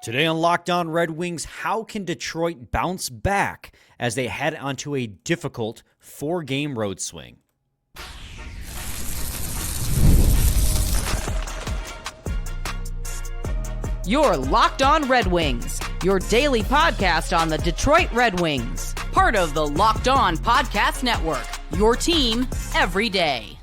Today on Locked On Red Wings, how can Detroit bounce back as they head onto a difficult 4-game road swing? You're Locked On Red Wings, your daily podcast on the Detroit Red Wings. Part of the Locked On Podcast Network, your team every day.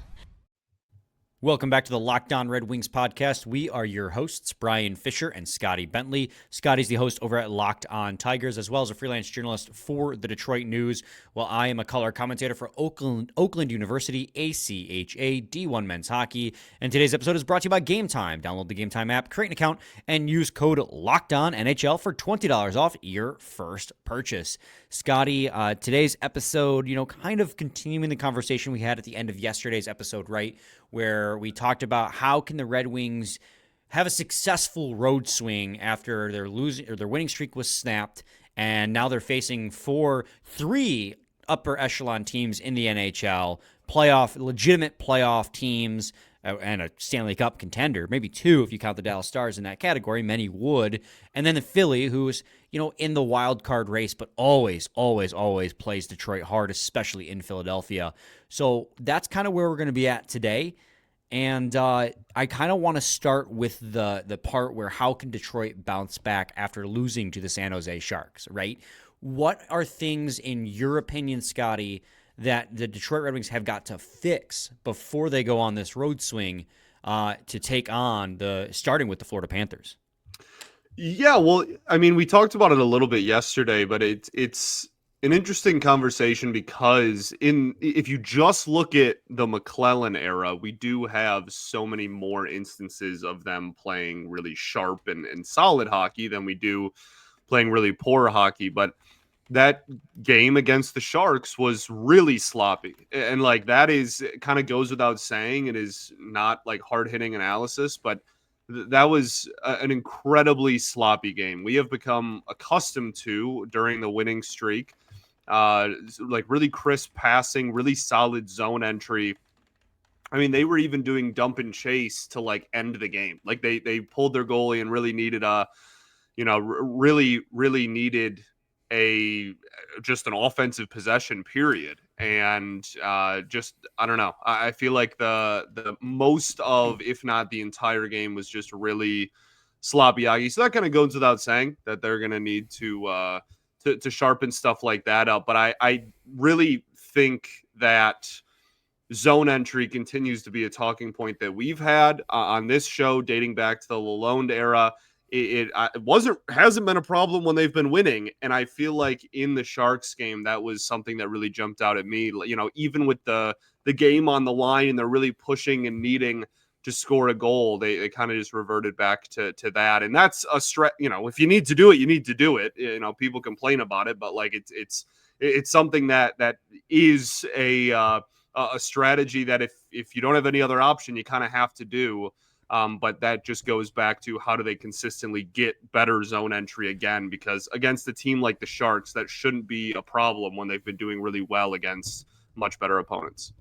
Welcome back to the Locked On Red Wings podcast. We are your hosts, Brian Fisher and Scotty Bentley. Scotty's the host over at Locked On Tigers, as well as a freelance journalist for the Detroit News, while I am a color commentator for Oakland University, ACHA D1 Men's Hockey. And today's episode is brought to you by Game Time. Download the Game Time app, create an account, and use code LOCKEDONNHL for $20 off your first purchase. Scotty, today's episode, kind of continuing the conversation we had at the end of yesterday's episode, right? Where we talked about how can the Red Wings have a successful road swing after their winning streak was snapped, and now they're facing three upper echelon teams in the NHL, legitimate playoff teams, and a Stanley Cup contender, maybe two if you count the Dallas Stars in that category. Many would. And then the Philly, who's, in the wild card race, but always plays Detroit hard, especially in Philadelphia. So that's kind of where we're going to be at today. And I kind of want to start with the part where how can Detroit bounce back after losing to the San Jose Sharks, right? What are things, in your opinion, Scotty, that the Detroit Red Wings have got to fix before they go on this road swing to take on starting with the Florida Panthers? Yeah, well, we talked about it a little bit yesterday, but it's an interesting conversation because if you just look at the McLellan era, we do have so many more instances of them playing really sharp and solid hockey than we do playing really poor hockey. But that game against the Sharks was really sloppy. And that is kind of goes without saying. It is not hard-hitting analysis, but that was an incredibly sloppy game. We have become accustomed to during the winning streak, really crisp passing, really solid zone entry. They were even doing dump and chase to end the game. They pulled their goalie and really needed really needed just an offensive possession period. And I don't know. I feel like the most of, if not the entire game, was just really sloppy hockey. So that kind of goes without saying that they're going to need to sharpen stuff like that up. But I really think that zone entry continues to be a talking point that we've had on this show dating back to the Lalonde era. It hasn't been a problem when they've been winning, and I feel like in the Sharks game that was something that really jumped out at me. Even with the game on the line and they're really pushing and needing to score a goal, they kind of just reverted back to that, and that's a stretch. If you need to do it, you need to do it. People complain about it, but it's something that is a strategy that if you don't have any other option, you kind of have to do. But that just goes back to how do they consistently get better zone entry again, because against a team like the Sharks, that shouldn't be a problem when they've been doing really well against much better opponents.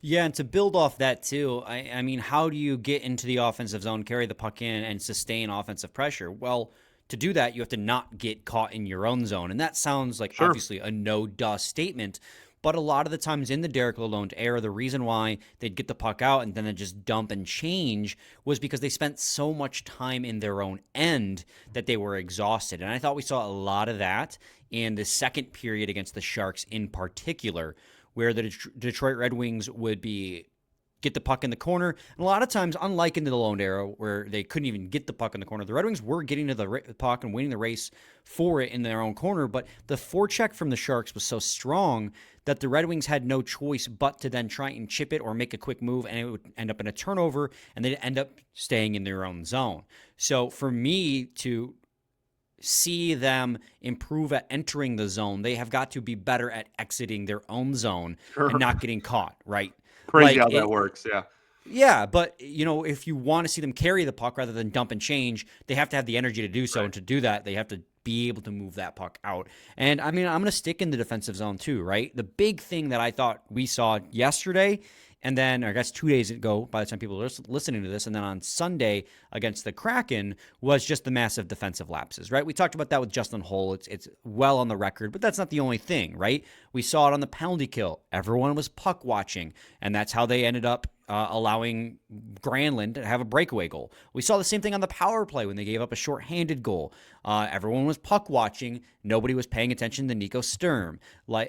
Yeah, and to build off that too, I mean, how do you get into the offensive zone, carry the puck in, and sustain offensive pressure? Well, to do that, you have to not get caught in your own zone. And that sounds like obviously a no-duh statement. But a lot of the times in the Derek Lalonde era, the reason why they'd get the puck out and then they'd just dump and change was because they spent so much time in their own end that they were exhausted. And I thought we saw a lot of that in the second period against the Sharks in particular, where the Detroit Red Wings would get the puck in the corner. And a lot of times, unlike in the Lalonde era where they couldn't even get the puck in the corner, the Red Wings were getting to the puck and winning the race for it in their own corner. But the forecheck from the Sharks was so strong that the Red Wings had no choice but to then try and chip it or make a quick move, and it would end up in a turnover, and they'd end up staying in their own zone. So for me to see them improve at entering the zone, they have got to be better at exiting their own zone and not getting caught, right? Crazy how that works, yeah. Yeah, but, if you want to see them carry the puck rather than dump and change, they have to have the energy to do so, and to do that, they have to be able to move that puck out. And, I'm going to stick in the defensive zone too, right? The big thing that I thought we saw yesterday And then, I guess 2 days ago, by the time people are listening to this, and then on Sunday against the Kraken was just the massive defensive lapses, right? We talked about that with Justin Hull. It's well on the record, but that's not the only thing, right? We saw it on the penalty kill. Everyone was puck watching, and that's how they ended up allowing Granlund to have a breakaway goal. We saw the same thing on the power play when they gave up a shorthanded goal. Everyone was puck watching. Nobody was paying attention to Nico Sturm.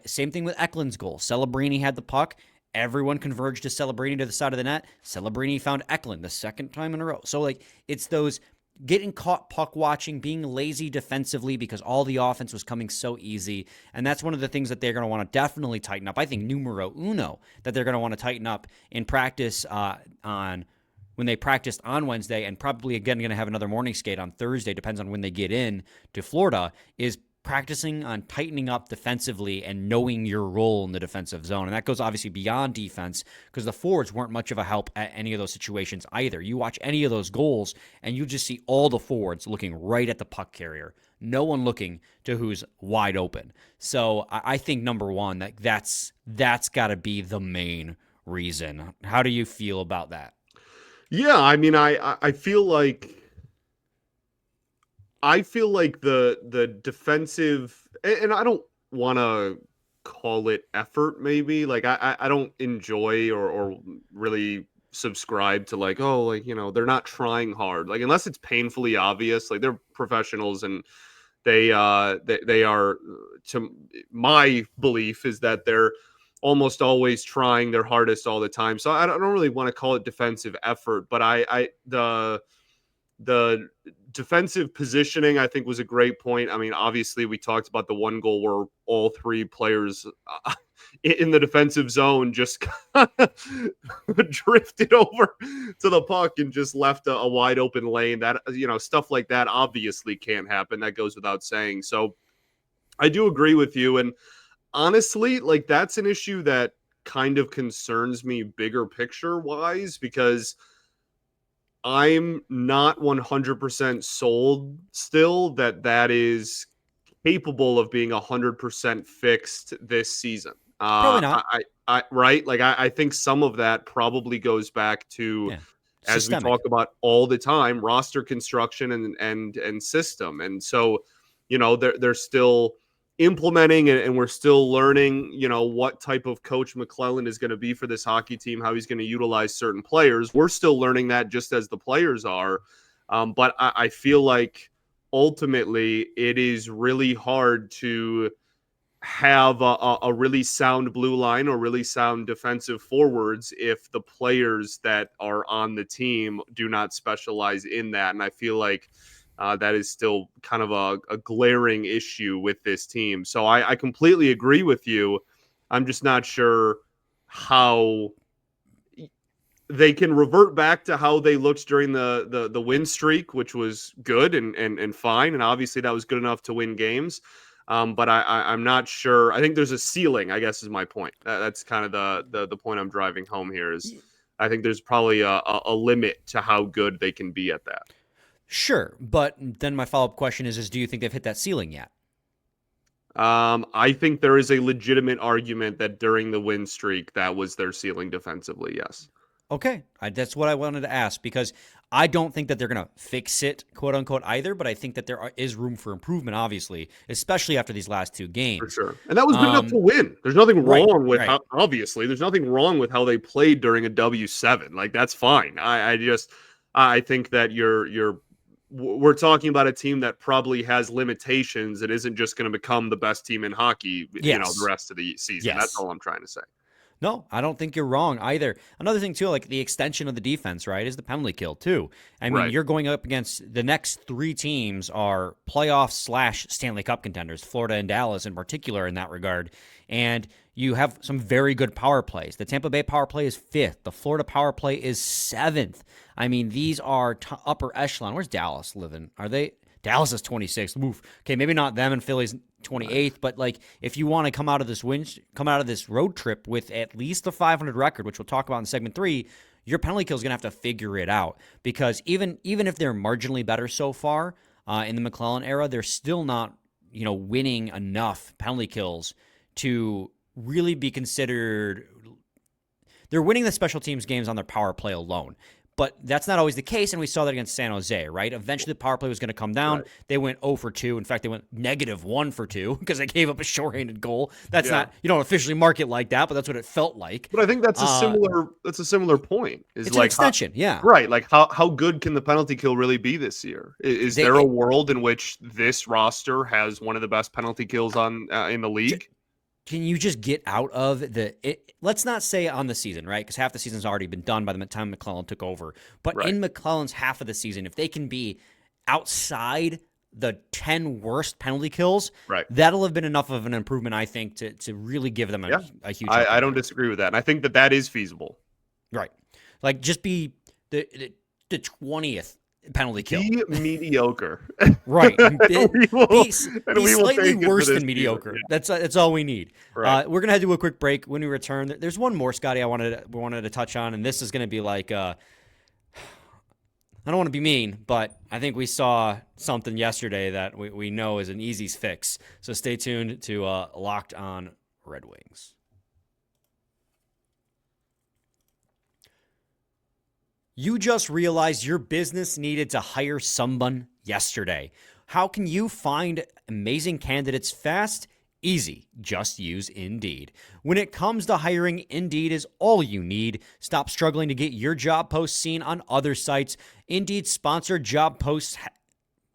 Same thing with Eklund's goal. Celebrini had the puck. Everyone converged to Celebrini to the side of the net. Celebrini found Eklund the second time in a row. So, it's those getting caught puck watching, being lazy defensively because all the offense was coming so easy. And that's one of the things that they're going to want to definitely tighten up. I think numero uno that they're going to want to tighten up in practice when they practiced on Wednesday, and probably again going to have another morning skate on Thursday, depends on when they get in to Florida, is practicing on tightening up defensively and knowing your role in the defensive zone. And that goes obviously beyond defense, because the forwards weren't much of a help at any of those situations either. You watch any of those goals and you just see all the forwards looking right at the puck carrier. No one looking to who's wide open. So I think, number one, that's got to be the main reason. How do you feel about that? Yeah, I mean, I feel like the defensive, and I don't want to call it effort, maybe. I don't enjoy or really subscribe to they're not trying hard. Unless it's painfully obvious, they're professionals and they are, to my belief, is that they're almost always trying their hardest all the time. So I don't really want to call it defensive effort, but the defensive positioning, I think, was a great point. I mean, obviously, we talked about the one goal where all three players in the defensive zone just drifted over to the puck and just left a wide open lane. That, stuff like that obviously can't happen. That goes without saying. So I do agree with you. And honestly, that's an issue that kind of concerns me bigger picture wise, because I'm not 100% sold still that is capable of being 100% fixed this season. Probably not. Right? I think some of that probably goes back to, as systemic. we talk about all the time, roster construction and system. And so, they're still implementing, and we're still learning, what type of coach McLellan is going to be for this hockey team, how he's going to utilize certain players. We're still learning that, just as the players are. But I feel like ultimately it is really hard to have a really sound blue line or really sound defensive forwards if the players that are on the team do not specialize in that. And I feel like that is still kind of a glaring issue with this team. So I completely agree with you. I'm just not sure how they can revert back to how they looked during the win streak, which was good and fine. And obviously that was good enough to win games. But I'm not sure. I think there's a ceiling, I guess, is my point. That's kind of the point I'm driving home here is I think there's probably a limit to how good they can be at that. Sure, but then my follow-up question is do you think they've hit that ceiling yet? I think there is a legitimate argument that during the win streak, that was their ceiling defensively, yes. Okay, that's what I wanted to ask, because I don't think that they're going to fix it, quote unquote, either, but I think that there is room for improvement, obviously, especially after these last two games. For sure. And that was good enough to win. There's nothing wrong with how, obviously, there's nothing wrong with how they played during a W7. That's fine. I think that we're talking about a team that probably has limitations and isn't just going to become the best team in hockey, the rest of the season. Yes. That's all I'm trying to say. No, I don't think you're wrong either. Another thing, too, the extension of the defense, right, is the penalty kill, too. I mean, You're going up against the next three teams are playoff/Stanley Cup contenders, Florida and Dallas in particular in that regard. And you have some very good power plays. The Tampa Bay power play is 5th. The Florida power play is 7th. I mean, these are upper echelon. Where's Dallas living? Are they? Dallas is 26th. Oof. Okay, maybe not them, and Philly's 28th, but if you want to come out of this road trip with at least a 500 record, which we'll talk about in segment 3, your penalty kill is going to have to figure it out, because even if they're marginally better so far in the McLellan era, they're still not winning enough penalty kills to really be considered. they're winning the special teams games on their power play alone. But that's not always the case, and we saw that against San Jose, right? Eventually, the power play was going to come down. Right. They went 0 for 2. In fact, they went -1 for 2 because they gave up a shorthanded goal. That's not, you don't officially mark it like that, but that's what it felt like. But I think that's a similar point. It's like an extension, Right. Like how good can the penalty kill really be this year? Is there a world in which this roster has one of the best penalty kills in the league? Can you just get out of let's not say on the season, right? Because half the season's already been done by the time McLellan took over. But in McLellan's half of the season, if they can be outside the 10 worst penalty kills, that'll have been enough of an improvement, I think, to really give them a huge I don't disagree with that. And I think that is feasible. Right. Like, just be the 20th penalty kill. Be mediocre. Right. Be slightly worse than season. mediocre. Yeah. That's all we need. Right. We're going to do a quick break. When we return, there's one more, Scotty, we wanted to touch on, and this is going to be like, I don't want to be mean, but I think we saw something yesterday that we know is an easy fix. So stay tuned to Locked On Red Wings. You just realized your business needed to hire someone yesterday. How can you find amazing candidates fast? Easy. Just use Indeed. When it comes to hiring, Indeed is all you need. Stop struggling to get your job posts seen on other sites. Indeed sponsored job posts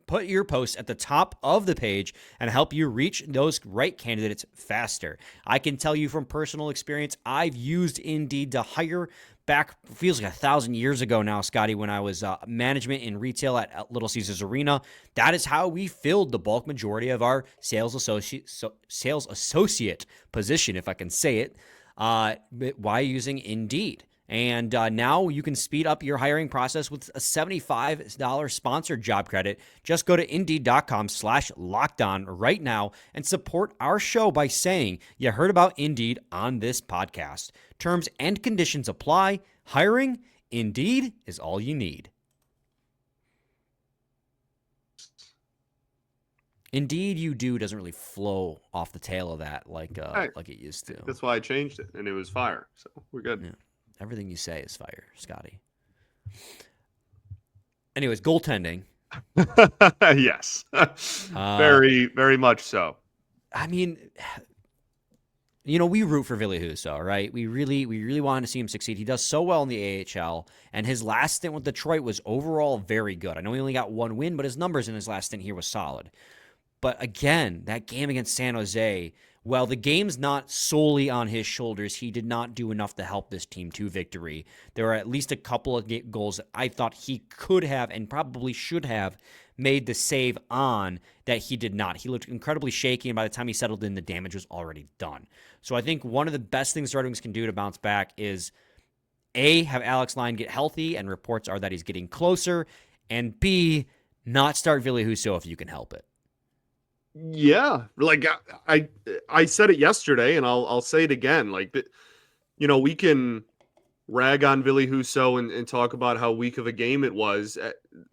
put your posts at the top of the page and help you reach those right candidates faster. I can tell you from personal experience, I've used Indeed to hire back, feels like 1,000 years ago now, Scotty, when I was management in retail at Little Caesars Arena. That is how we filled the bulk majority of our sales associate position, if I can say it, by using Indeed. And now you can speed up your hiring process with a $75 sponsored job credit. Just go to Indeed.com/lockedon right now and support our show by saying you heard about Indeed on this podcast. Terms and conditions apply. Hiring, Indeed is all you need. Indeed, you do doesn't really flow off the tail of that like it used to. That's why I changed it, and it was fire. So we're good. Yeah. Everything you say is fire, Scotty. Anyways, goaltending. Yes. Very, very much so. I mean, we root for Ville Husso, right? We really wanted to see him succeed. He does so well in the AHL, and his last stint with Detroit was overall very good. I know he only got one win, but his numbers in his last stint here was solid. But again, that game against San Jose, well, the game's not solely on his shoulders. He did not do enough to help this team to victory. There are at least a couple of goals that I thought he could have and probably should have made the save on that he did not. He looked incredibly shaky, and by the time he settled in, the damage was already done. So I think one of the best things the Red Wings can do to bounce back is, A, have Alex Lyon get healthy, and reports are that he's getting closer, and B, not start Ville Husso if you can help it. Yeah, like I said it yesterday, and I'll say it again. Like, we can rag on Ville Husso and talk about how weak of a game it was.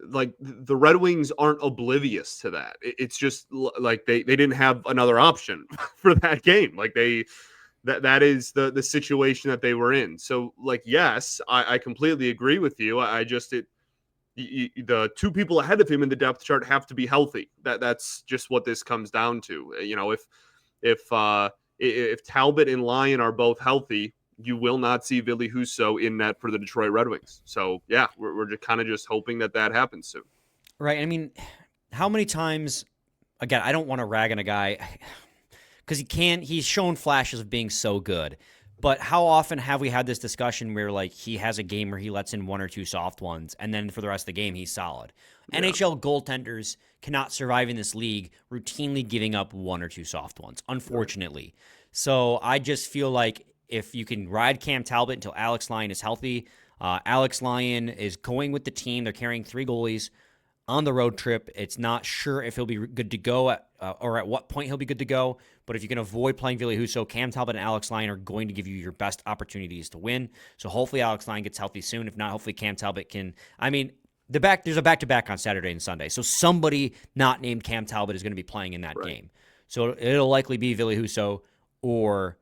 Like, the Red Wings aren't oblivious to that. It's just like they didn't have another option for that game. Like that is the situation that they were in. So, like, yes, I completely agree with you. The two people ahead of him in the depth chart have to be healthy. That's just what this comes down to. If Talbot and Lyon are both healthy, you will not see Ville Husso in net for the Detroit Red Wings. So yeah, we're just kind of just hoping that happens soon. Right. I mean, how many times? Again, I don't want to rag on a guy because he's shown flashes of being so good. But how often have we had this discussion where, like, he has a game where he lets in one or two soft ones, and then for the rest of the game, he's solid? Yeah. NHL goaltenders cannot survive in this league routinely giving up one or two soft ones, unfortunately. Right. So I just feel like if you can ride Cam Talbot until Alex Lyon is healthy, Alex Lyon is going with the team. They're carrying 3 goalies on the road trip. It's not sure if he'll be good to go or at what point he'll be good to go. But if you can avoid playing Ville Husso, Cam Talbot and Alex Lyon are going to give you your best opportunities to win. So hopefully Alex Lyon gets healthy soon. If not, hopefully Cam Talbot can. I mean, there's a back-to-back on Saturday and Sunday. So somebody not named Cam Talbot is going to be playing in that game. So it'll likely be Ville Husso or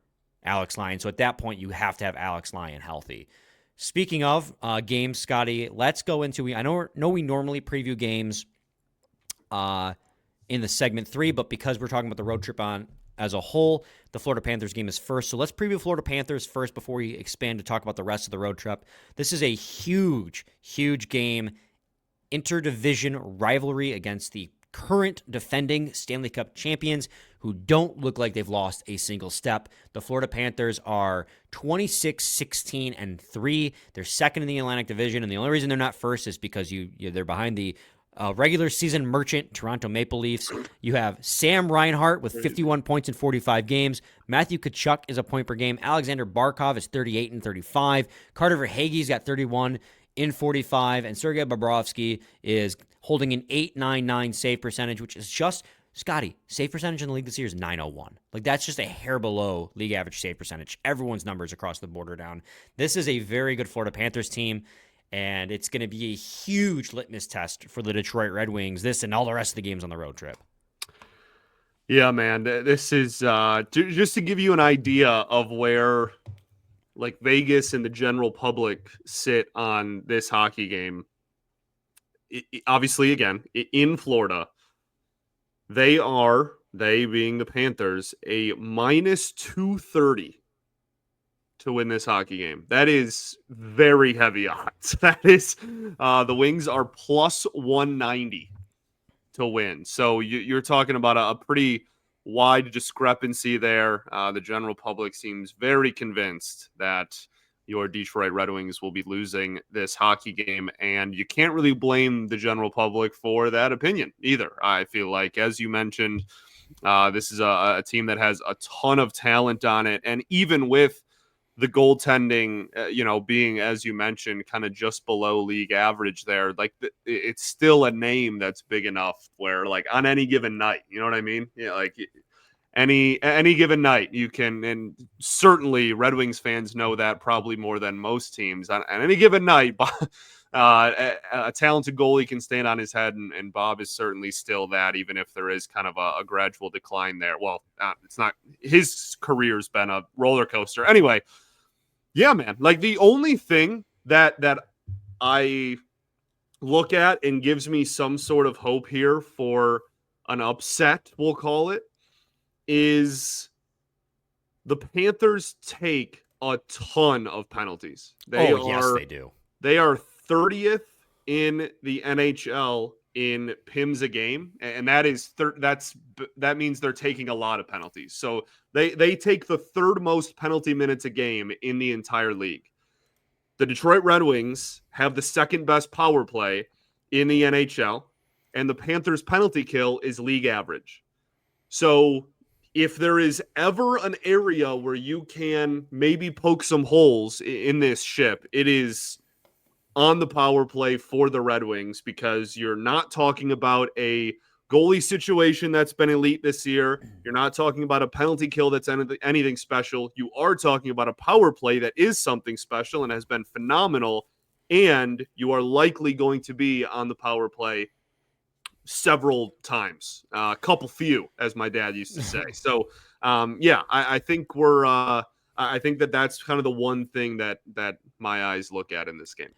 Alex Lyon. So at that point, you have to have Alex Lyon healthy. Speaking of games, Scotty, let's go into. I know we normally preview games in the segment 3, but because we're talking about the road trip on as a whole, the Florida Panthers game is first. So let's preview Florida Panthers first before we expand to talk about the rest of the road trip. This is a huge, huge game. Interdivision rivalry against the current defending Stanley Cup champions who don't look like they've lost a single step. The Florida Panthers are 26-16-3. They're second in the Atlantic Division, and the only reason they're not first is because they're behind the regular season merchant Toronto Maple Leafs. You have Sam Reinhart with 51 points in 45 games. Matthew Tkachuk is a point per game. Alexander Barkov is 38 and 35. Carter Verhaeghe's got 31 in 45, and Sergei Bobrovsky is holding an .899 save percentage, which is just, Scotty, save percentage in the league this year is .901. Like, that's just a hair below league average save percentage. Everyone's numbers across the board are down. This is a very good Florida Panthers team, and it's going to be a huge litmus test for the Detroit Red Wings, this and all the rest of the games on the road trip. Yeah, man, this is just to give you an idea of where like Vegas and the general public sit on this hockey game. Obviously, again, in Florida, they being the Panthers, a minus 230 to win this hockey game. That is very heavy odds. That is, the Wings are plus 190 to win. So you're talking about a pretty wide discrepancy there. The general public seems very convinced that your Detroit Red Wings will be losing this hockey game, and you can't really blame the general public for that opinion either. I feel like, as you mentioned, this is a team that has a ton of talent on it, and even with the goaltending, being, as you mentioned, kind of just below league average there, like it's still a name that's big enough where, like, on any given night, you know what I mean? Yeah, like any given night you can, and certainly Red Wings fans know that probably more than most teams. On any given night, a talented goalie can stand on his head, and Bob is certainly still that, even if there is kind of a gradual decline there. Well, it's not, his career's been a roller coaster. Anyway, yeah, man, like the only thing that I look at and gives me some sort of hope here for an upset, we'll call it, is the Panthers take a ton of penalties. Yes, they do. They are 30th in the NHL in PIMs a game, and that means they're taking a lot of penalties. So they take the third most penalty minutes a game in the entire league. The Detroit Red Wings have the second best power play in the NHL, and the Panthers' penalty kill is league average. So if there is ever an area where you can maybe poke some holes in this ship, it is on the power play for the Red Wings, because you're not talking about a goalie situation that's been elite this year. You're not talking about a penalty kill that's anything special. You are talking about a power play that is something special and has been phenomenal, and you are likely going to be on the power play several times, a couple few, as my dad used to say. So, I think I think that's kind of the one thing that my eyes look at in this game.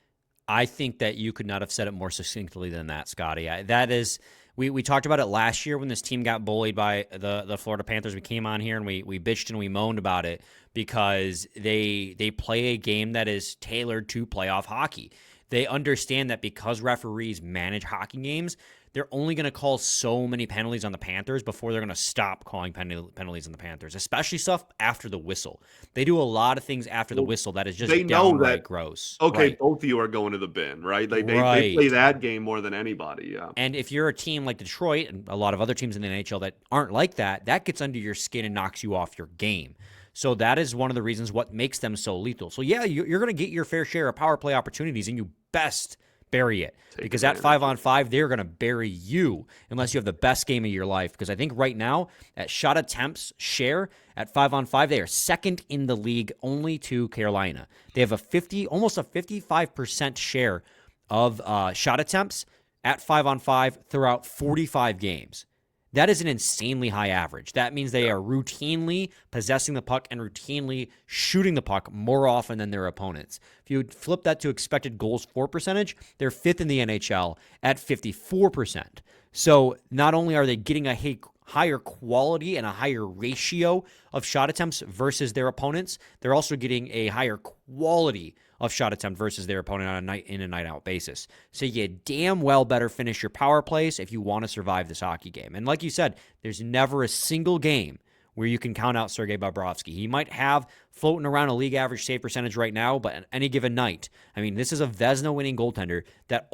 I think that you could not have said it more succinctly than that, Scotty. That is, we talked about it last year when this team got bullied by the Florida Panthers. We came on here and we bitched and we moaned about it because they play a game that is tailored to playoff hockey. They understand that because referees manage hockey games, they're only going to call so many penalties on the Panthers before they're going to stop calling penalties on the Panthers, especially stuff after the whistle. They do a lot of things after the whistle that is just downright gross. Okay, right. Both of you are going to the bin, right? They play that game more than anybody, yeah. And if you're a team like Detroit and a lot of other teams in the NHL that aren't like that, that gets under your skin and knocks you off your game. So that is one of the reasons what makes them so lethal. So, yeah, you're going to get your fair share of power play opportunities, and you best bury it, because at 5-on-5, they're going to bury you unless you have the best game of your life. Because I think right now, at shot attempts share at 5-on-5, they are second in the league, only to Carolina. They have almost a 55% share of shot attempts at 5-on-5 throughout 45 games. That is an insanely high average. That means they are routinely possessing the puck and routinely shooting the puck more often than their opponents. If you flip that to expected goals for percentage, they're fifth in the NHL at 54%. So not only are they getting a higher quality and a higher ratio of shot attempts versus their opponents, they're also getting a higher quality of shot attempt versus their opponent on a night in and night out basis. So you damn well better finish your power plays if you want to survive this hockey game. And like you said, there's never a single game where you can count out Sergei Bobrovsky. He might have floating around a league average save percentage right now, but on any given night, I mean, this is a Vezina winning goaltender that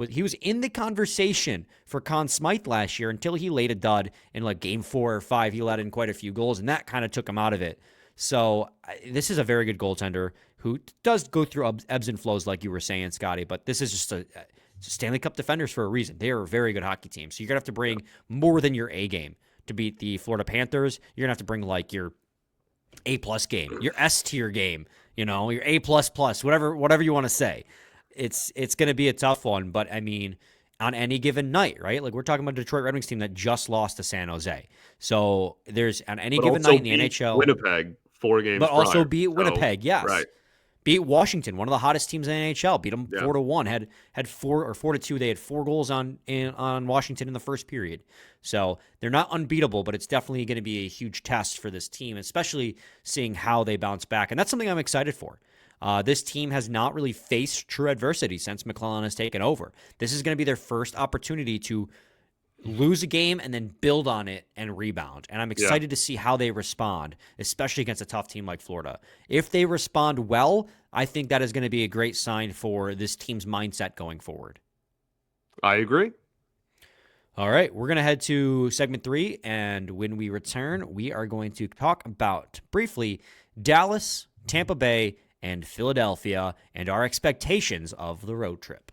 he was in the conversation for Conn Smythe last year until he laid a dud in like game 4 or 5. He let in quite a few goals, and that kind of took him out of it. So this is a very good goaltender who does go through ebbs and flows, like you were saying, Scotty, but this is just a Stanley Cup defenders for a reason. They are a very good hockey team. So you're going to have to bring more than your A game to beat the Florida Panthers. You're going to have to bring like your A+ game, your S tier game, your A++, whatever you want to say. It's going to be a tough one, but I mean, on any given night, right? Like we're talking about a Detroit Red Wings team that just lost to San Jose. So there's on any given night in the NHL, Winnipeg 4 games, but also prior. beat Winnipeg, yes. Right. Beat Washington, one of the hottest teams in the NHL. Beat them 4-1. Had 4-2. They had 4 goals on Washington in the first period. So they're not unbeatable, but it's definitely going to be a huge test for this team, especially seeing how they bounce back. And that's something I'm excited for. This team has not really faced true adversity since McLellan has taken over. This is going to be their first opportunity to lose a game and then build on it and rebound. And I'm excited to see how they respond, especially against a tough team like Florida. If they respond well, I think that is going to be a great sign for this team's mindset going forward. I agree. All right, we're going to head to segment 3, and when we return, we are going to talk about, briefly, Dallas, Tampa Bay, and Philadelphia, and our expectations of the road trip.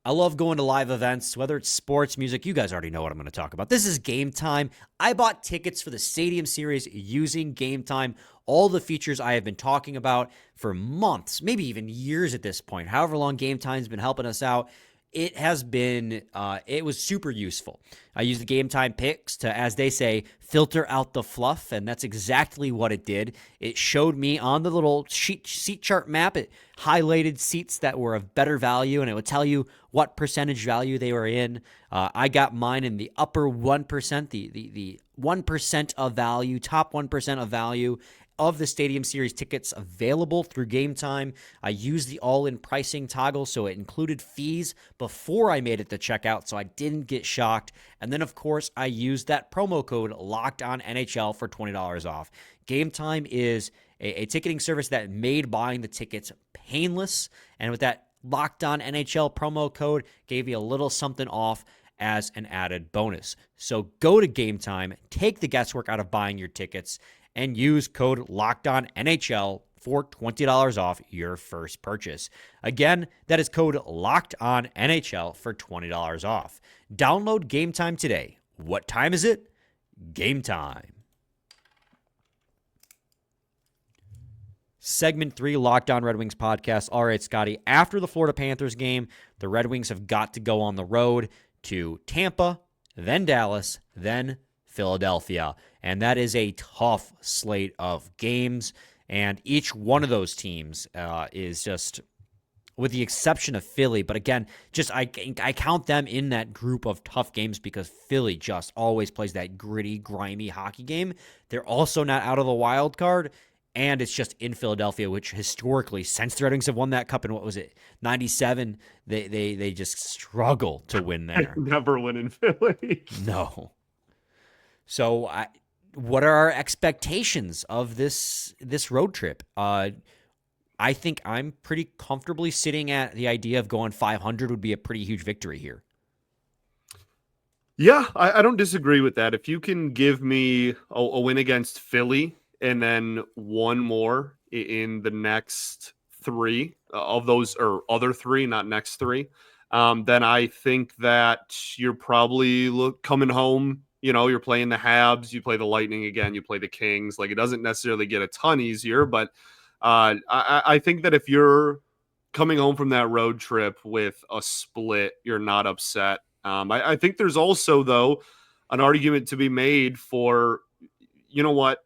I love going to live events, whether it's sports, music. You guys already know what I'm going to talk about. This is Game Time. I bought tickets for the Stadium Series using Game Time. All the features I have been talking about for months, maybe even years at this point. However long Game Time's been helping us out, it has been, it was super useful. I used the Game Time picks to, as they say, filter out the fluff, and that's exactly what it did. It showed me on the little seat chart map, it highlighted seats that were of better value, and it would tell you what percentage value they were in. I got mine in the upper 1%, the 1% of value, top 1% of value of the Stadium Series tickets available through Game Time. I used the all-in pricing toggle, so it included fees before I made it to checkout, so I didn't get shocked. And then, of course, I used that promo code LOCKEDONNHL for $20 off. Game Time is a ticketing service that made buying the tickets painless, and with that Locked On NHL promo code, gave you a little something off as an added bonus. So go to Game Time, take the guesswork out of buying your tickets, and use code LOCKEDONNHL for $20 off your first purchase. Again, that is code LOCKEDONNHL for $20 off. Download Game Time today. What time is it? Game time. Segment 3, Locked On Red Wings podcast. All right, Scotty, after the Florida Panthers game, the Red Wings have got to go on the road to Tampa, then Dallas, then Philadelphia. And that is a tough slate of games. And each one of those teams is just, with the exception of Philly, but again, just I count them in that group of tough games because Philly just always plays that gritty, grimy hockey game. They're also not out of the wild card. And it's just in Philadelphia, which historically, since the Red Wings have won that cup in, what was it, 97, they just struggle to win there. Never win in Philly. No. So what are our expectations of this road trip? I think I'm pretty comfortably sitting at the idea of going 500 would be a pretty huge victory here. Yeah, I don't disagree with that. If you can give me a win against Philly and then one more in the next 3 of those, or other 3, not next 3, then I think that you're probably coming home. You're playing the Habs, you play the Lightning again, you play the Kings. Like, it doesn't necessarily get a ton easier, but I think that if you're coming home from that road trip with a split, you're not upset. I think there's also, though, an argument to be made for, you know what?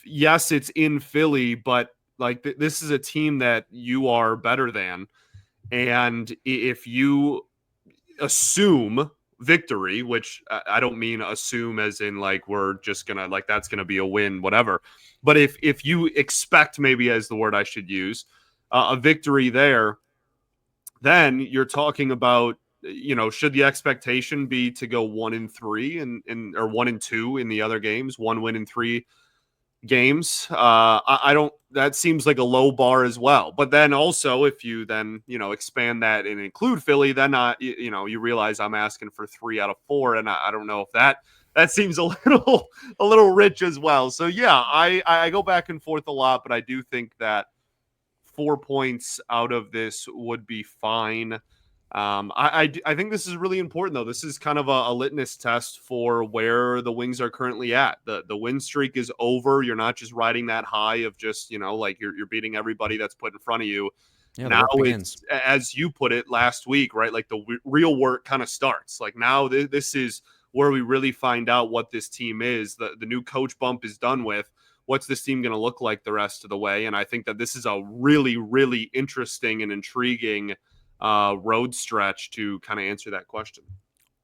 Yes, it's in Philly, but like this is a team that you are better than. And if you assume victory, which I don't mean assume as in like we're just gonna like that's gonna be a win, whatever. But if you expect, maybe as the word I should use, a victory there, then you're talking about, should the expectation be to go 1-3 or 1-2 in the other games, 1 win in 3 games? I don't. That seems like a low bar as well. But then also, if you then expand that and include Philly, then you realize I'm asking for 3 out of 4, and I don't know if that seems a little rich as well. So yeah, I go back and forth a lot, but I do think that 4 points out of this would be fine. I think this is really important, though. This is kind of a litmus test for where the Wings are currently at. The win streak is over. You're not just riding that high of just, like you're beating everybody that's put in front of you. Yeah, now it's, as you put it last week, right? Like the real work kind of starts. Like now this is where we really find out what this team is. The new coach bump is done with. What's this team going to look like the rest of the way? And I think that this is a really, really interesting and intriguing road stretch to kind of answer that question.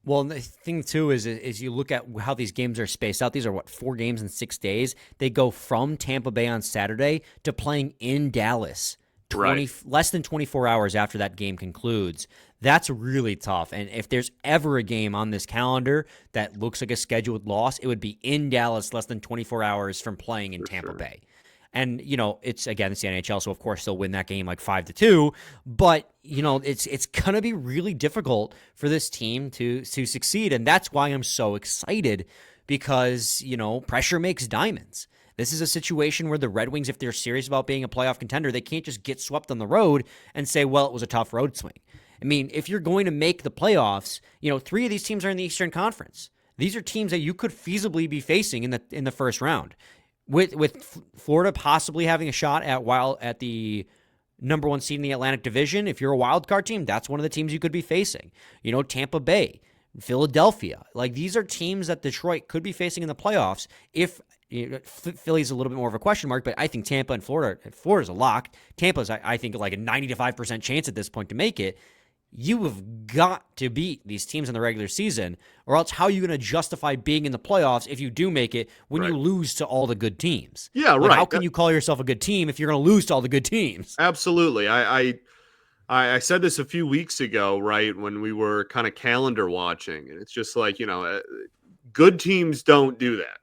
Well, the thing too is you look at how these games are spaced out. These are 4 games in 6 days. They go from Tampa Bay on Saturday to playing in Dallas less than 24 hours after that game concludes. That's really tough. And if there's ever a game on this calendar that looks like a scheduled loss, it would be in Dallas less than 24 hours from playing in Tampa Bay. And, it's the NHL, so of course they'll win that game like 5-2. But, it's going to be really difficult for this team to succeed. And that's why I'm so excited because, pressure makes diamonds. This is a situation where the Red Wings, if they're serious about being a playoff contender, they can't just get swept on the road and say, well, it was a tough road swing. I mean, if you're going to make the playoffs, 3 of these teams are in the Eastern Conference. These are teams that you could feasibly be facing in the first round. With Florida possibly having a shot at the number 1 seed in the Atlantic Division, if you're a wild card team, that's one of the teams you could be facing. Tampa Bay, Philadelphia, like these are teams that Detroit could be facing in the playoffs. If Philly's a little bit more of a question mark, but I think Tampa and Florida's a lock. Tampa's, I think, like a 95% chance at this point to make it. You have got to beat these teams in the regular season, or else how are you going to justify being in the playoffs if you do make it when you lose to all the good teams? Yeah, right. How can you call yourself a good team if you're going to lose to all the good teams? Absolutely. I said this a few weeks ago, right, when we were kind of calendar watching, and it's just like, good teams don't do that.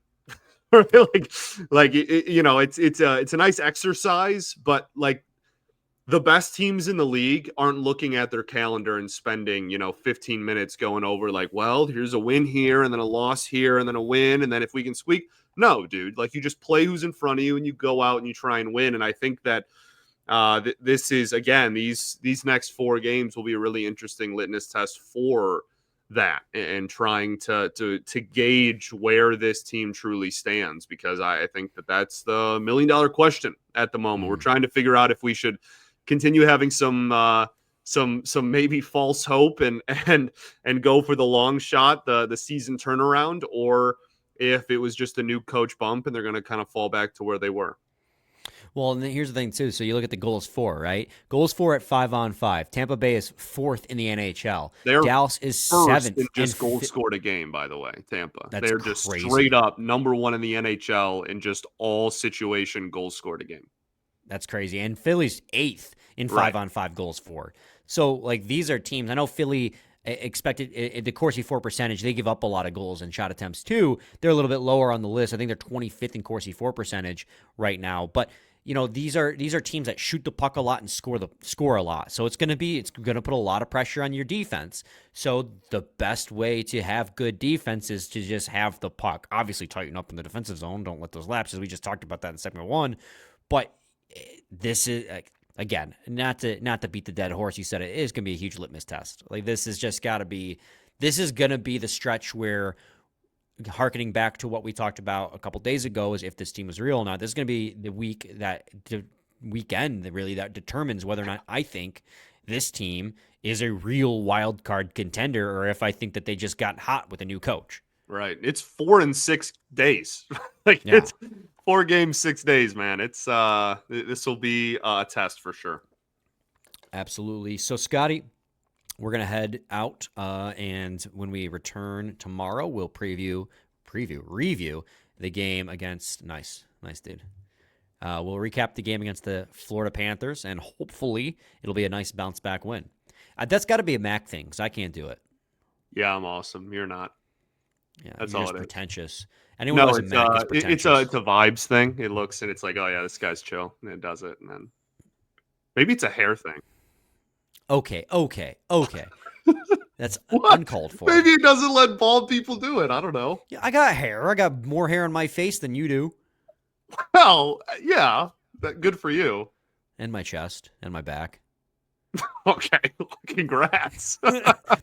It's a nice exercise, but like the best teams in the league aren't looking at their calendar and spending, 15 minutes going over like, well, here's a win here and then a loss here and then a win. And then if we can squeak, no, dude, like you just play who's in front of you and you go out and you try and win. And I think that this is, again, these next 4 games will be a really interesting litmus test for that and trying to gauge where this team truly stands, because I think that's the $1 million question at the moment. We're trying to figure out if we should continue having some maybe false hope and go for the long shot, the season turnaround, or if it was just a new coach bump and they're going to kind of fall back to where they were. Well, and here's the thing, too. So you look at the goals for, right? Goals for at 5-on-5. Tampa Bay is 4th in the NHL. Dallas is 7th. In just goals scored a game, by the way, Tampa. They're just crazy. Straight up number 1 in the NHL in just all situation goals scored a game. That's crazy. And Philly's 8th in 5-on-5 goals for. So, like, these are teams. I know Philly expected the Corsi for percentage. They give up a lot of goals and shot attempts, too. They're a little bit lower on the list. I think they're 25th in Corsi for percentage right now. But these are teams that shoot the puck a lot and score a lot. So it's going to put a lot of pressure on your defense. So the best way to have good defense is to just have the puck. Obviously, tighten up in the defensive zone. Don't let those lapses. We just talked about that in segment 1. But this is, again, not to beat the dead horse. You said it is going to be a huge litmus test. Like this is going to be the stretch where, harkening back to what we talked about a couple days ago, is if this team is real or not. This is going to be the week that weekend really that determines whether or not I think this team is a real wild card contender or if I think that they just got hot with a new coach. Right. It's 4 and 6 days. Yeah. It's 4 games, 6 days, man. It's this will be a test for sure. Absolutely. So, Scotty, we're going to head out, and when we return tomorrow, we'll review the game against, nice dude. We'll recap the game against the Florida Panthers, and hopefully it'll be a nice bounce-back win. That's got to be a Mac thing, because I can't do it. Yeah, I'm awesome. You're not. Yeah, that's all all it is. Pretentious. Anyone who has a Mac is pretentious. It's a vibes thing. It looks and it's like, oh yeah, this guy's chill, and it does it, and then maybe it's a hair thing. Okay. That's uncalled for. Maybe it doesn't let bald people do it. I don't know. Yeah, I got hair. I got more hair on my face than you do. Well, yeah, good for you. And my chest and my back. Okay, congrats.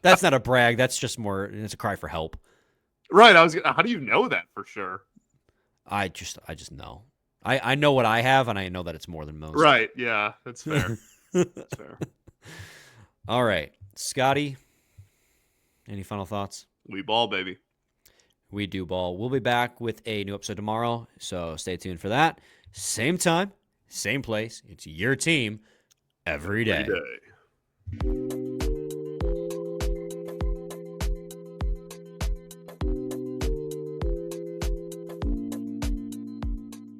That's not a brag. That's just more. It's a cry for help. Right. How do you know that for sure? I just know. I know what I have, and I know that it's more than most. Right. Yeah, that's fair. That's fair. All right, Scotty. Any final thoughts? We ball, baby. We do ball. We'll be back with a new episode tomorrow, so stay tuned for that. Same time, same place. It's your team every day. Every day.